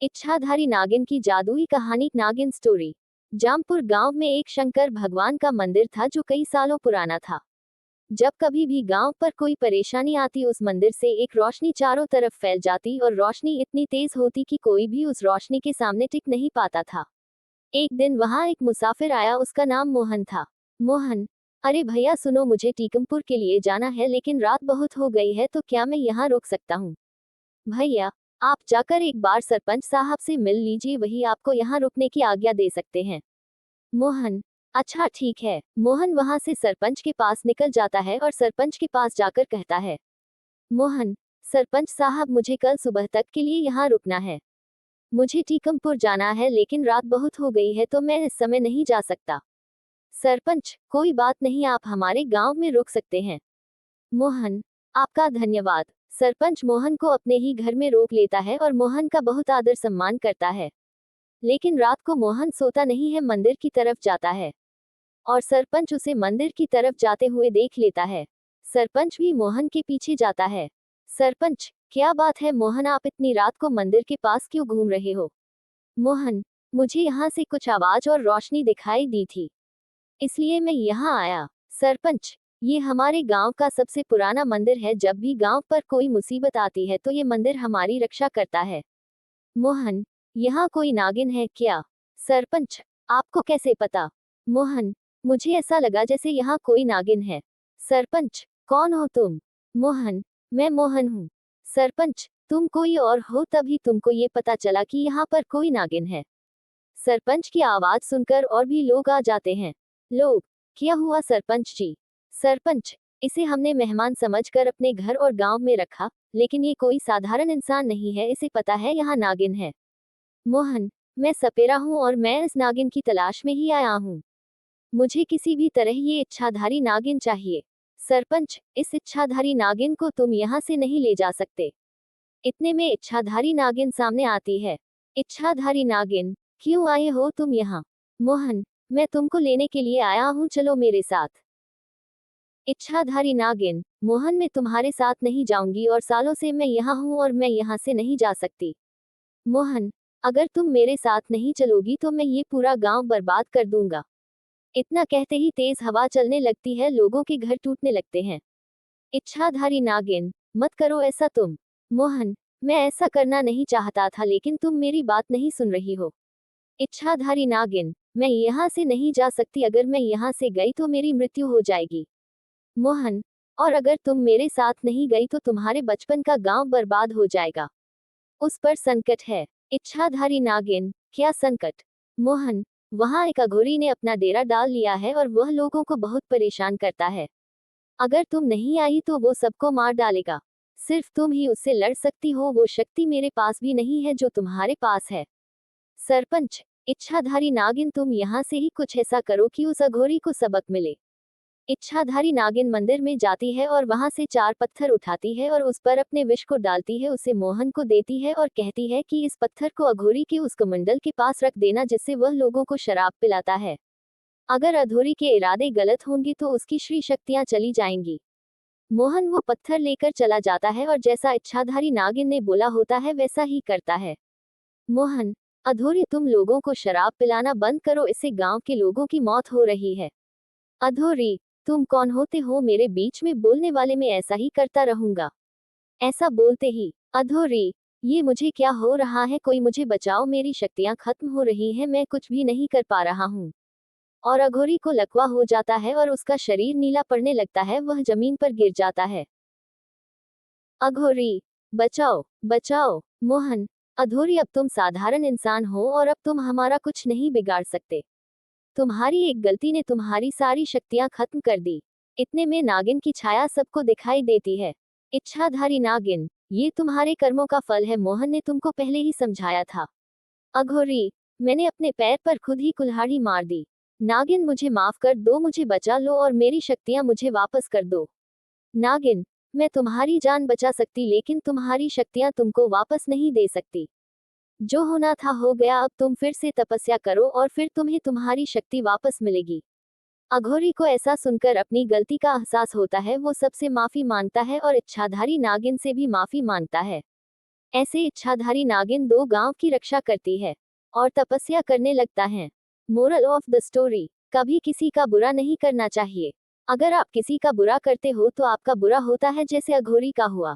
इच्छाधारी नागिन की जादुई कहानी नागिन स्टोरी। जामपुर गांव में एक शंकर भगवान का मंदिर था जो कई सालों पुराना था। जब कभी भी गांव पर कोई परेशानी आती उस मंदिर से एक रोशनी चारों तरफ फैल जाती और रोशनी इतनी तेज होती कि कोई भी उस रोशनी के सामने टिक नहीं पाता था। एक दिन वहां एक मुसाफिर आया, उसका नाम मोहन था। मोहन, अरे भैया सुनो, मुझे टीकमपुर के लिए जाना है लेकिन रात बहुत हो गई है, तो क्या मैं यहाँ रुक सकता हूँ? भैया, आप जाकर एक बार सरपंच साहब से मिल लीजिए, वही आपको यहाँ रुकने की आज्ञा दे सकते हैं। मोहन, अच्छा ठीक है। मोहन वहां से सरपंच के पास निकल जाता है और सरपंच के पास जाकर कहता है, मोहन, सरपंच साहब मुझे कल सुबह तक के लिए यहाँ रुकना है। मुझे टीकमपुर जाना है लेकिन रात बहुत हो गई है तो मैं इस समय नहीं जा सकता। सरपंच, कोई बात नहीं, आप हमारे गांव में रुक सकते हैं। मोहन, आपका धन्यवाद। सरपंच मोहन को अपने ही घर में रोक लेता है और मोहन का बहुत आदर सम्मान करता है। लेकिन रात को मोहन सोता नहीं है, मंदिर की तरफ जाता है और सरपंच उसे मंदिर की तरफ जाते हुए देख लेता है। सरपंच भी मोहन के पीछे जाता है। सरपंच, क्या बात है मोहन, आप इतनी रात को मंदिर के पास क्यों घूम रहे हो? मोहन, मुझे यहाँ से कुछ आवाज और रोशनी दिखाई दी थी, इसलिए मैं यहाँ आया। सरपंच, ये हमारे गांव का सबसे पुराना मंदिर है, जब भी गांव पर कोई मुसीबत आती है तो ये मंदिर हमारी रक्षा करता है। मोहन, यहाँ कोई नागिन है क्या? सरपंच, आपको कैसे पता? मोहन, मुझे ऐसा लगा जैसे यहाँ कोई नागिन है। सरपंच, कौन हो तुम? मोहन, मैं मोहन हूँ। सरपंच, तुम कोई और हो, तभी तुमको ये पता चला कि यहाँ पर कोई नागिन है। सरपंच की आवाज सुनकर और भी लोग आ जाते हैं। लोग, क्या हुआ सरपंच जी? सरपंच, इसे हमने मेहमान समझकर अपने घर और गांव में रखा, लेकिन ये कोई साधारण इंसान नहीं है, इसे पता है यहाँ नागिन है। मोहन, मैं सपेरा हूँ और मैं इस नागिन की तलाश में ही आया हूँ। मुझे किसी भी तरह ये इच्छाधारी नागिन चाहिए। सरपंच, इस इच्छाधारी नागिन को तुम यहाँ से नहीं ले जा सकते। इतने में इच्छाधारी नागिन सामने आती है। इच्छाधारी नागिन, क्यों आए हो तुम यहाँ? मोहन, मैं तुमको लेने के लिए आया हूँ, चलो मेरे साथ। इच्छाधारी नागिन, मोहन मैं तुम्हारे साथ नहीं जाऊंगी और सालों से मैं यहाँ हूँ और मैं यहाँ से नहीं जा सकती। मोहन, अगर तुम मेरे साथ नहीं चलोगी तो मैं ये पूरा गांव बर्बाद कर दूंगा। इतना कहते ही तेज हवा चलने लगती है, लोगों के घर टूटने लगते हैं। इच्छाधारी नागिन, मत करो ऐसा तुम। मोहन, मैं ऐसा करना नहीं चाहता था लेकिन तुम मेरी बात नहीं सुन रही हो। इच्छाधारी नागिन, मैं यहाँ से नहीं जा सकती, अगर मैं यहाँ से गई तो मेरी मृत्यु हो जाएगी। मोहन, और अगर तुम मेरे साथ नहीं गई तो तुम्हारे बचपन का गांव बर्बाद हो जाएगा। उस पर संकट है। इच्छाधारी नागिन, क्या संकट? मोहन, वहां एक अघोरी ने अपना डेरा डाल लिया है और वह लोगों को बहुत परेशान करता है। अगर तुम नहीं आई तो वो सबको मार डालेगा। सिर्फ तुम ही उससे लड़ सकती हो, वो शक्ति मेरे पास भी नहीं है जो तुम्हारे पास है। सरपंच, इच्छाधारी नागिन तुम यहाँ से ही कुछ ऐसा करो कि उस अघोरी को सबक मिले। इच्छाधारी नागिन मंदिर में जाती है और वहां से 4 पत्थर उठाती है और उस पर अपने विष को डालती है, उसे मोहन को देती है और कहती है कि इस पत्थर को अघोरी के उस कमंडल के पास रख देना जिससे वह लोगों को शराब पिलाता है। अगर अघोरी के इरादे गलत होंगे तो उसकी श्री शक्तियां चली जाएंगी। मोहन वो पत्थर लेकर चला जाता है और जैसा इच्छाधारी नागिन ने बोला होता है वैसा ही करता है। मोहन, अघोरी तुम लोगों को शराब पिलाना बंद करो, इससे गांव के लोगों की मौत हो रही है। अघोरी, तुम कौन होते हो मेरे बीच में बोलने वाले? में ऐसा ही करता रहूंगा। ऐसा बोलते ही अघोरी, ये मुझे क्या हो रहा है, कोई मुझे बचाओ, मेरी शक्तियां खत्म हो रही हैं, मैं कुछ भी नहीं कर पा रहा हूँ। और अघोरी को लकवा हो जाता है और उसका शरीर नीला पड़ने लगता है, वह जमीन पर गिर जाता है। अघोरी, बचाओ बचाओ। मोहन, अघोरी अब तुम साधारण इंसान हो और अब तुम हमारा कुछ नहीं बिगाड़ सकते। तुम्हारी एक गलती ने तुम्हारी सारी शक्तियां खत्म कर दी। इतने में नागिन की छाया सबको दिखाई देती है। इच्छाधारी नागिन, ये तुम्हारे कर्मों का फल है, मोहन ने तुमको पहले ही समझाया था। अघोरी, मैंने अपने पैर पर खुद ही कुल्हाड़ी मार दी। नागिन, मुझे माफ कर दो, मुझे बचा लो और मेरी शक्तियां मुझे वापस कर दो। नागिन, मैं तुम्हारी जान बचा सकती लेकिन तुम्हारी शक्तियां तुमको वापस नहीं दे सकती। जो होना था हो गया, अब तुम फिर से तपस्या करो और फिर तुम्हें तुम्हारी शक्ति वापस मिलेगी। अघोरी को ऐसा सुनकर अपनी गलती का एहसास होता है, वो सबसे माफी मांगता है और इच्छाधारी नागिन से भी माफी मांगता है। ऐसे इच्छाधारी नागिन दो गांव की रक्षा करती है और तपस्या करने लगता है। मोरल ऑफ द स्टोरी, कभी किसी का बुरा नहीं करना चाहिए। अगर आप किसी का बुरा करते हो तो आपका बुरा होता है, जैसे अघोरी का हुआ।